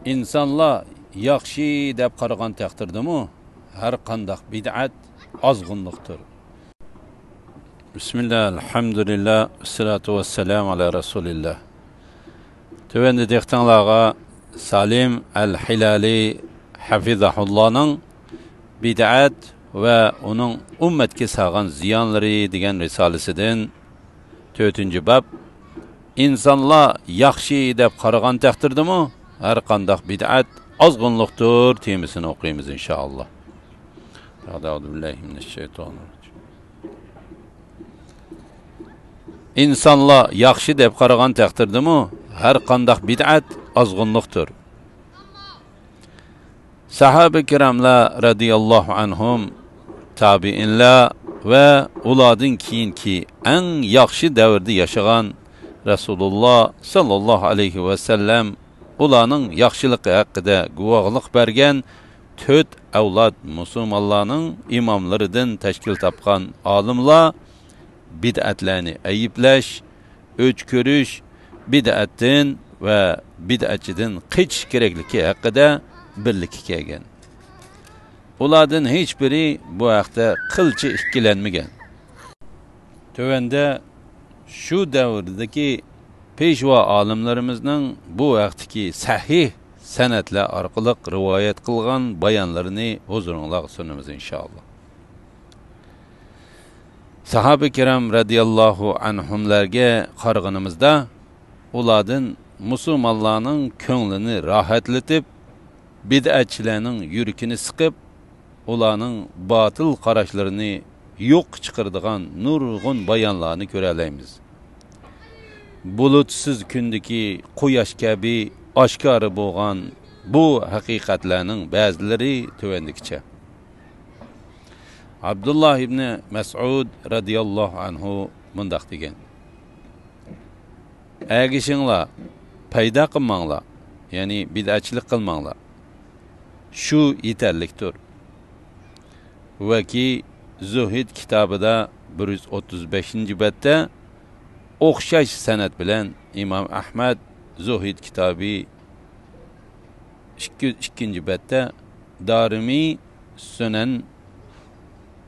İnsanlar yaxshi deb qaragan taqdirdimi, har qandaq bid'at ozg'unlikdir. Bismillah, alhamdulillah, salatu vesselam ala Rasulillah. Tövende dehtanlarga Salim el-Hilali hafizahullah'nın bid'at ve onun ümmetke sağan ziyanları degan risalesinden 4. bab. İnsanlar yaxshi deb qaragan taqdirdimi, har qandaq bid'at ozg'unlikdir temisini o'qiymiz inshaalloh. A'udzubillahiminash-shaytonir-rojim. İnsanlar yaxshi deb qaragan taqdirdimi, har qandaq bid'at ozg'unlikdir. Sahabe kiramlar radiyallahu anhum, tabiinlar ve ulardan keyinki en yaxshi davrda yaşagan Resulullah sallallahu aleyhi ve sellem ularning yaxshiligi haqida guvohlik bergan 4 avlod musulmonlarning imomlaridan tashkil topgan olimlar bid'atlarni ayiblash, o'ch ko'rish, bid'atdan va bid'atchidan qichish kerakligi haqida birlikka kelgan. Ulardan hech biri bu haqda qilcha ikkilanmagan. Tövende şu davrdagi peshvo olimlarimizning bu vaqtdagi sahih sanatlar orqali rivoyat qilgan bayonlarini huzuringizga sunamiz inshaalloh. Sahabe kiram radiyallahu anhumlarga qaraganimizda ulardan musulmonlarning ko'nglini rohatlatib, bid'atchilarning yuragini siqib, ularning batil qarashlarini yo'q chiqaradigan nurg'un bayonlarni ko'ra olamiz. Bulutsiz kundagi quyosh kabi oshkora bo'lgan bu haqiqatlarning ba'zilari tövendikçe. Abdullah ibn Mas'ud radiyallahu anhu mundaq degan: "Agishinglar, payda qilmanglar, ya'ni bid'atchilik qilmanglar. Shu yetarlikdir." Va ki Zuhid kitabida 135-betda o'xshash sanat bilan İmam Ahmad Zuhid kitabi 2-betda, Darimi Sunan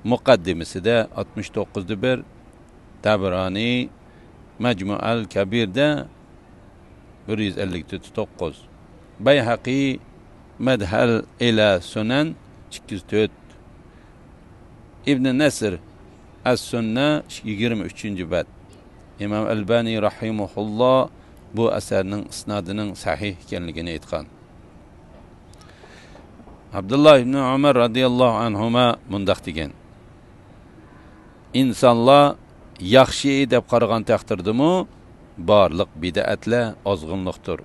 muqaddimisida 69-bir, Tabrani Majmu'al Kabirda 159, Bayhaqi Madhal ila Sunan 204, İbn Nasr As-Sunna 23-bet. İmam Albani rahimahullah bu eserinin isnadının sahih ekanligini aytgan. Abdullah ibn Umar radiyallahu anhuma mundaq degan: "İnsanlar yaxshi deb qaragan taqdirdimi, barliq bid'atlar ozg'unlikdir."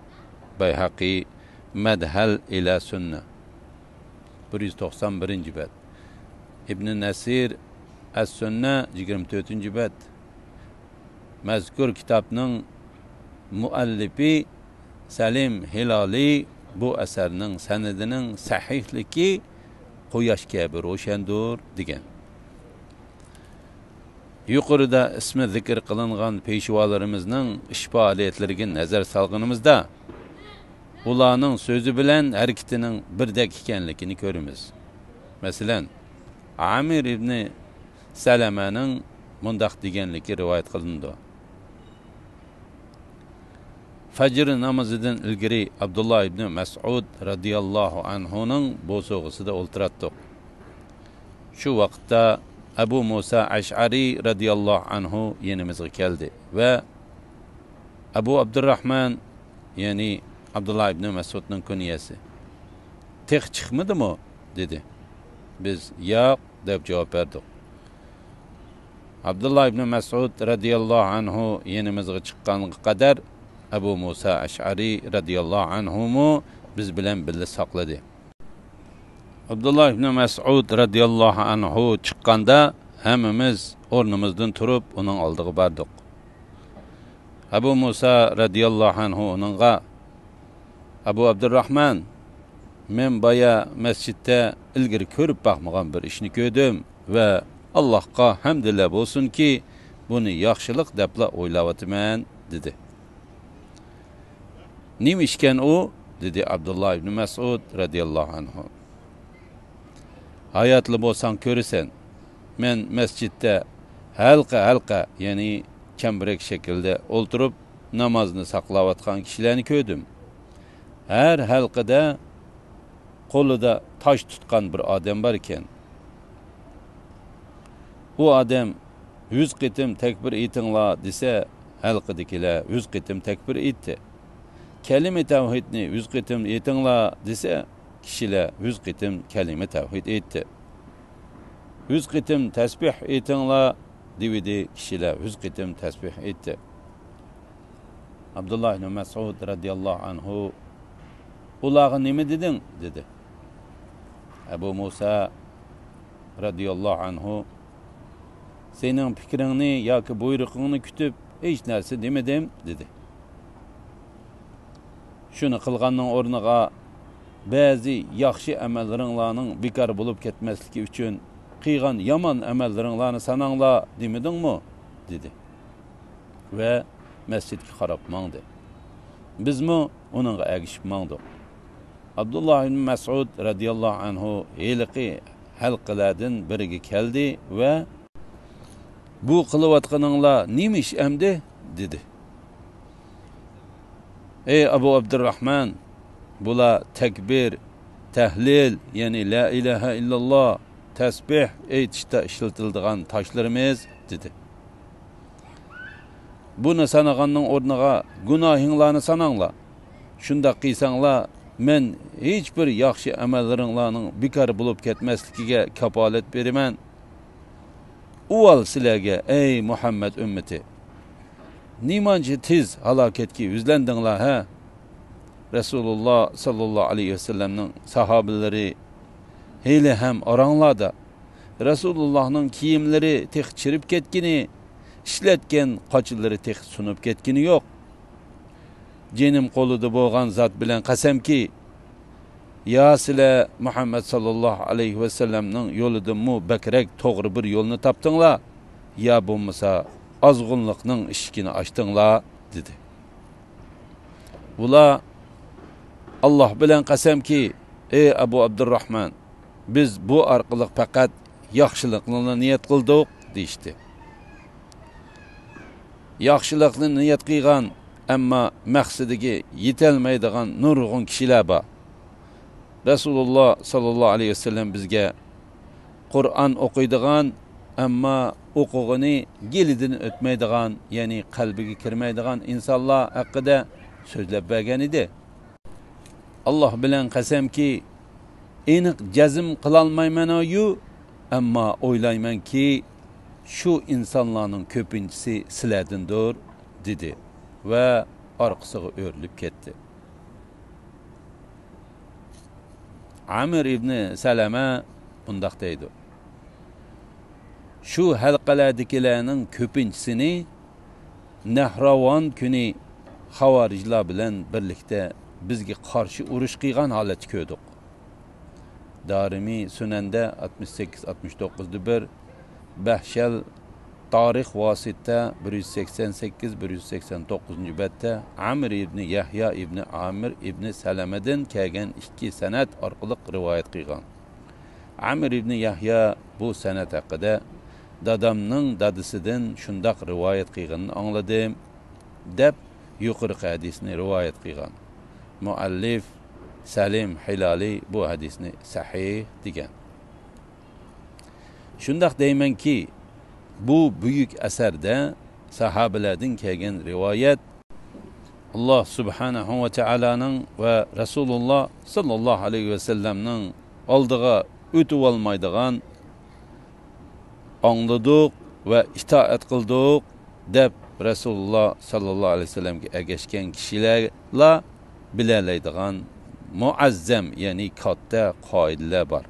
Bayhaqi Madhal ila Sunna 191-bet. İbn Nasir As-Sunna 24-bet. Mazkur kitapning muallifi Salim Hilali bu eserning sanadining sahihligi quyosh kabi ro'shandir degan. Yuqorida ismi zikr qilingan peshvolarimizning ish faoliyatlariga nazar solganimizda ularning so'zi bilan harakatining birdek ekanligini ko'ramiz. Masalan, Amir ibn Salamaning mundaq deganligi rivoyat qilindi: Fajr namozidan ilgari Abdullah ibn Mas'ud radiyallahu anhuning bo'sog'isida o'ltiratdik. Shu vaqtda Abu Musa Ash'ari radiyallahu anhu yenimizga keldi ve Abu Abdurrahman, yani Abdullah ibn Mas'udning kunyasi, "Tek chiqmadimi?" dedi. Biz "Yo'q" deb javob berdik. Abdullah ibn Mas'ud radiyallahu anhu yenimizga chiqqaniga qadar Abu Musa Ash'ari radiyallahu anhu mu biz bilan birga saqladi. Abdullah ibn Mas'ud radiyallahu anhu chiqqanda hammamiz o'rnimizdan turib uning oldiga bordik. Abu Musa radiyallahu anhu uningga: "Abu Abdurrahman, men baya masjidda ilgari ko'rib baxmagan bir ishni ko'rdim ve Allah'a hamdillah bo'lsin ki buni yaxshilik debla o'ylayapman" dedi. Nima ishkan u? dedi Abdullah ibn Mas'ud radıyallahu anhu. Hayatlı bolsan körüsen, men mescitte halqa yani çemberek şekilde oturup namazını saklavatkan kişilerini köydüm. Her halkada kolunda taş tutkan bir adam var iken, o adam 100 qitim tekbir etingla dese, halkadakiler 100 qitim tekbir etti. Kelime tevhidni 100 qitim etingla dese, kişiler 100 qitim kelime tevhid etti. 100 qitim tesbih etingla dividi, kişiler 100 qitim tesbih etti. Abdullah ibn Mas'ud radıyallahu anhu, ulağı nime dedin? Dedi. Ebu Musa radıyallahu anhu, senin fikrini yoki buyruğunu kütüp hiç narsa demedim, dedi. Şunu qilganning o'rniga ba'zi yaxshi amallaringlarning bekor bo'lib ketmasligi uchun qilgan yomon amallaringlarni sananglar demedingmi? Dedi. Ve mescidga qarab mangdi. Bizmi uningga agishib mangdik. Abdullah ibn Mas'ud radıyallahu anhu heliqi halqalardan biriga keldi ve bu qilayotganinglar nima ish emdi? Dedi. Ey Abu Abdurrahman, bula tekbir, tahlil, yani la ilahe illallah, tesbih aytishda ishlatiladigan taşlarımız, dedi. Bunu sanaganning o'rniga gunohinglarni sananglar. Shunda qilsanglar, men hech bir yaxshi amallaringlarning bekor bo'lib ketmasligiga kapolat beraman. Uvval sizlarga ey Muhammad ümmeti, nimancha tez halokatga yuzlandinglar ha? Resulullah sallallahu aleyhi ve sellem'nin sahabeleri hele hem oranglarda Resulullah'ның kiyimleri tek çirip ketkini, işletken kaçıları tek sunup ketkini yok. Cenim koluda boğan zat bilen kasem ki, ya sile Muhammed sallallahu aleyhi ve sellem'nin yoluda mu bekrek doğru bir yolunu taptınla, ya bulmasa azgınlıkның işkini açtınla, dedi. Ula Allah bilen kasem ki, ey Abu Abdurrahman, biz bu arqılık fakat yaxşılıqlarına niyet kıldık, deyişti. Yaxşılıqlarına niyet kıygan, ama məqsədigi yetelmeydiğen nurgun kişiler var. Resulullah sallallahu aleyhi ve sellem bizge Kur'an okuyduğun, ama okuğunu gelidini ötmeydiğen, yani kalbige kirmeydiğen insanlar hakkında sözlep bergen idi. Allah bilen kasem ki, eniq cazim kılalmayman yu, ama oylayman ki, şu insanların köpüncisi siladindir, dedi. Ve arkasıga örülüp ketdi. Amir ibn Salama bundaq deydi. Şu halqalardagilarning köpünchisini Nahravan kuni xavariclar bilan birlikda bizga qarshi urush qilgan holatda ko'rdik. Darimi Sunanda 68-69'da bir, Bahshal Tarix Vasitda 188-189 betda Amr ibn Yahya ibn Amir ibn Salamadan kelgan 2 sanat orqali rivoyat qilgan. Amr ibn Yahya bu sanat haqida dadamning dadisidan shundaq rivoyat qilganini angladim deb yuqorqi hadisni rivoyat qilgan. Muallif Salim Hilali bu hadisni sahih degan. Shundaq deymanki, bu büyük eserde sahabelerden kelgan rivayet Allah subhanahu ve Teala'nın ve Resulullah sallallahu aleyhi ve sellem'nin aldığı ötüp olmaydıgan anladık ve itaat kıldık deb Resulullah sallallahu aleyhi ve sellem'e ergeşken kişilerle bilaleydigan muazzam yani katta kaideler var.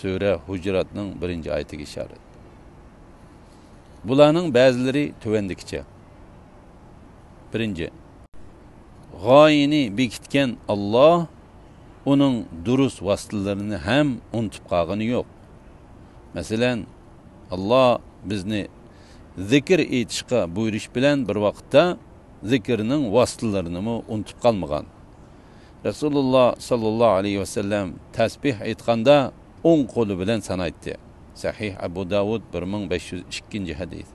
Sure Hucurat'ның 1. ayetiga işaret. Bularning ba'zilari tövendikçe. 1. G'oyini bekitgan Allah onun durust vasitalarini ham unutib qolgani yo'q. Masalan, Allah bizni zikr etishga buyurish bilan bir vaqtda zikrning vositalarini unutib qolmagan. Rasululloh sallallohu alayhi vasallam tasbih aytganda o'ng qo'li bilan sanaydi. Sahih Abu Davud 1502 hadis.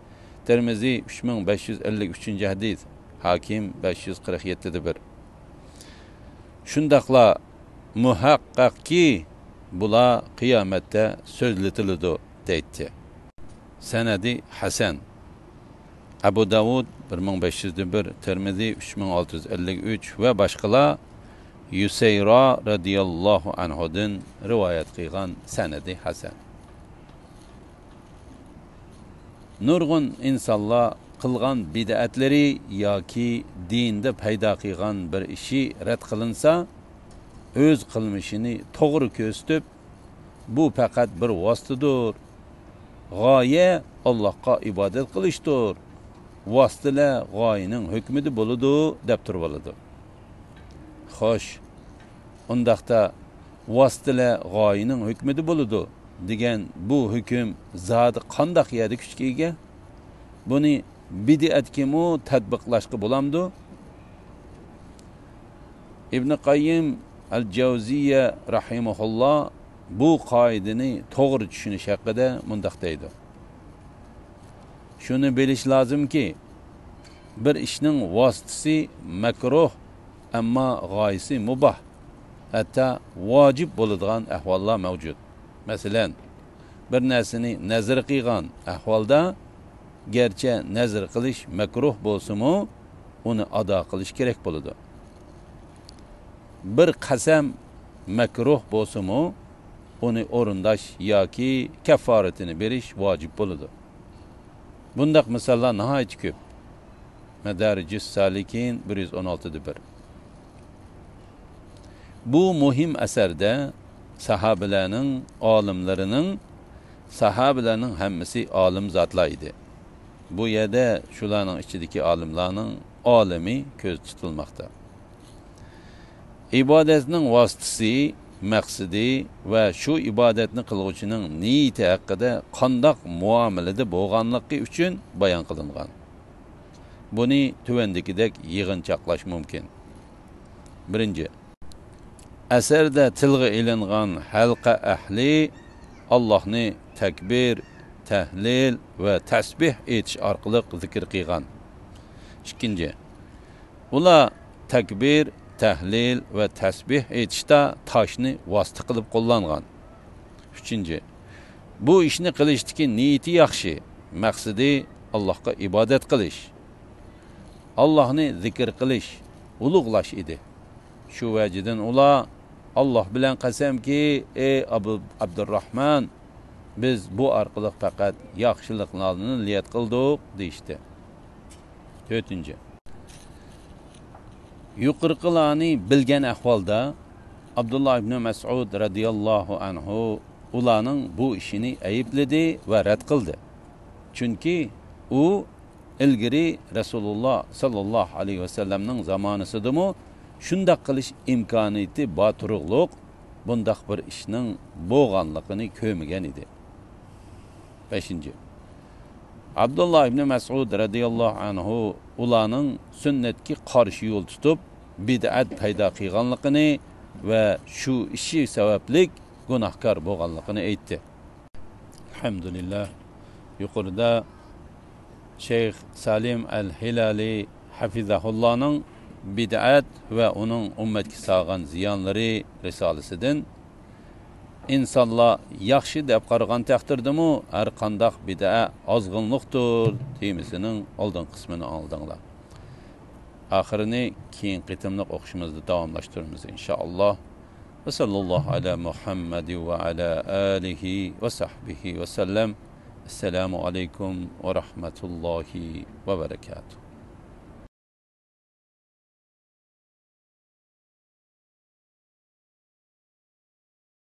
Termiziy 3553 hadis. Hakim 547'dir. Şundaqla muhaqqaqki bula kıyamette sözletilidi deydi. Senedi Hasan. Abu Davud 1501, Termizi 3653 ve başkalar Yuseyra radiyallahu anhu'dan rivayet qilgan senedi Hasan. Nurgun insonlar qilgan bid'atleri yoki dinda paydo qilgan bir ishi rad qilinsa, o'z qilmishini to'g'ri ko'rsatib, bu faqat bir vositadir. G'oya Allohga ibodat qilishdir. Vositalar g'oyaning hukmida bo'ladi deb turib oladi. Xo'sh, undaqda vositalar g'oyaning hukmida bo'ladi degan bu hukm zodi qanday yerda kuchga ega? Buni bid'atga tatbiqlashga bo'lamdi? Ibn Qayyim al-Javziyya rahimahulloh bu qoidani to'g'ri tushunish haqida mundaq deydi. Shuni bilish lozimki, bir ishning vositasi makruh, ammo g'oyasi mubah, hatta vojib bo'ladigan ahvollar mavjud. Masalan, bir narsani nazr qilgan ahvolda gerçi nazr qilish makruh bo'lsa-mu, uni ado qilish kerak bo'ladi. Bir qasam makruh bo'lsa-mu, uni o'rindash yoki kafforatini berish vojib bo'ladi. Bundaq misollar nihoyat ko'p. Madarijus Salikin 116'dir. Bu muhim asarda sahabalarning, sahabalarning hammasi olim zotlar edi. Bu yerda shularning ichidagi olimlarning olimi ko'z tutilmoqda. Ibodatning vositasi, maqsadi va shu ibodatni qiluvchining niyati haqida qandoq muomalada bo'lganligi uchun bayon qilingan. Buni tuvandagidek yig'inchoqlash mumkin. Birinchi, asarda tilga ilingan halqa ahli Allohni takbir, tahlil ve tasbih etish orqali zikr qilgan. Ikkinchi, ular takbir, tahlil ve tasbih etishda toshni vosita qilib qo'llangan. Uchinchi, bu ishni qilishdagi niyati yaxshi, maqsadi Allohga ibodat qilish, Allohni zikr qilish, ulug'lash edi. Shu vajidan ular Alloh bilan qasamki, ey Abu Abdurrahman, biz bu orqali faqat yaxshiliklarni niyat qildik deyishdi. To'rtinchi, yuqorqilarni bilgan ahvolda Abdullah ibn Mas'ud radiyallohu anhu ularning bu ishini aybladi va rad qildi. Chunki u ilgari Rasululloh sallallohu alayhi vasallamning zamonasidami shunday qilish imkoniyati boturug'liq, bundaq bir ishning bo'lganligini ko'rmagan edi. 5. Abdullah ibn Mas'ud radiyallohu anhu ularning sunnatga qarshi yo'l tutib bid'at paydo qilganligini va shu ishi sababli gunohkor bo'lganligini aytdi. Alhamdulillah, yuqorida Şeyh Salim al-Hilali hafizahullohning bid'at ve onun ummetki sağgan ziyanları risalesinden insonlar yaxshi deb qaragan taqdirdimi har qandaq bid'a ozg'inlikdir temisining oldin qismini oldinglar. Oxirini keyin qitimliq o'qishimizni davomlashtiramiz inshaalloh. Va sallallohu ala Muhammad va ala alihi va sahbihi va sallam. Assalomu alaykum va rahmatullohi va barakatuh.